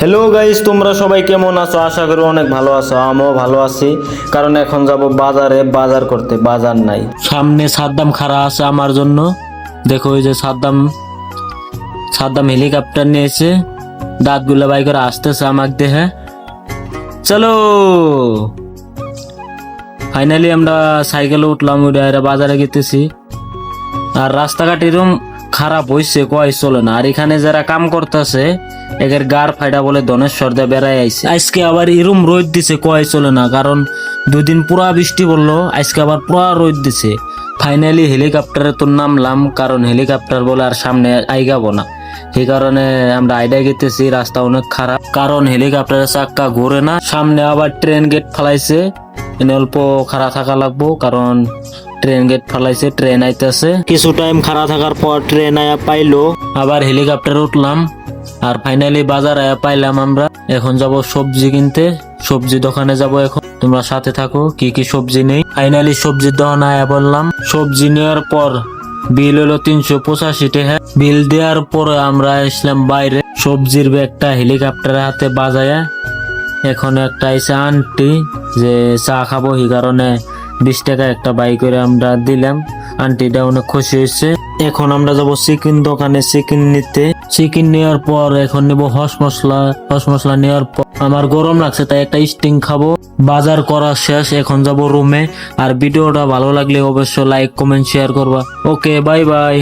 Hello guys, তোমরা সবাই কেমন আছো? আশা করি অনেক ভালো আছো। আমিও ভালো আছি, কারণ এখন যাব বাজারে বাজার করতে। বাজার নাই, সামনে সাদ্দাম খাড়া আছে আমার জন্য। দেখো ওই যে সাদ্দাম সাদ্দাম হেলিকপ্টার নিয়েছে, দাঁতগুলো বাই করে আসতেছে আমাকে দেখে। চলো, ফাইনালি আমরা সাইকেলে উঠলাম, উঠে বাজারে গেতেছি। আর রাস্তাঘাট এরকম খারাপ হইছে, কয় চলে না। আর এখানে যারা কাম করতেছে এদের গার ফাইডা বলে ধনেশ্বর দিয়ে বেড়াই আইছে। আজকে আবার এরম রোদ দিছে, কয় চলে না। কারণ দুদিন পুরা বৃষ্টি পড়লো, আজকে আবার পুরা রোদ দিছে। ফাইনালি হেলিকপ্টারে তো নামলাম, কারণ হেলিকপ্টার বলে আর সামনে আইগাবো না। সেই কারণে আমরা আইডা গেতেছি। রাস্তা অনেক খারাপ, কারণ হেলিকপ্টারের চাক্কা ঘুরে না। সামনে আবার ট্রেন গেট ফেলাইছে, এনে অল্প খাড়া থাকা লাগবো, কারণ ট্রেন গেট ফেলাইছে, ট্রেন আইতেছে। কিছু টাইম খাড়া থাকার পর ট্রেন আয়া পাইলো, আবার হেলিকপ্টারে উঠলাম। আর ফাইনালি বাজার আয়া পাইলাম আমরা। এখন যাব সবজি কিনতে, সবজি দোকানে যাব এখন। তোমরা সাথে থাকো, কি কি সবজি নেই। ফাইনালি সবজির দোকানে আয়া বললাম। সবজি নেওয়ার পর বিল হলো 385 টাকা। বিল দেওয়ার পরে আমরা আসলাম বাইরে। সবজির ব্যাগটা হেলিকপ্টারের হাতে বাজায়া এখন একটা আইসা আন্টি যে চা খাবো, এই কারণে 20 টাকা একটা বাই করে আমরা দিলাম। আন্টিটা অনেক খুশি হয়েছে। এখন আমরা যাব চিকেন দোকানে চিকেন নিতে। চিকেন নেওয়ার পর এখন নেবো হস মশলা নেওয়ার পর আমার গরম লাগছে, তাই একটা স্টিং খাবো। বাজার করা শেষ, এখন যাব রুমে। আর ভিডিওটা ভালো লাগলে অবশ্যই লাইক কমেন্ট শেয়ার করবা। ওকে, বাই বাই।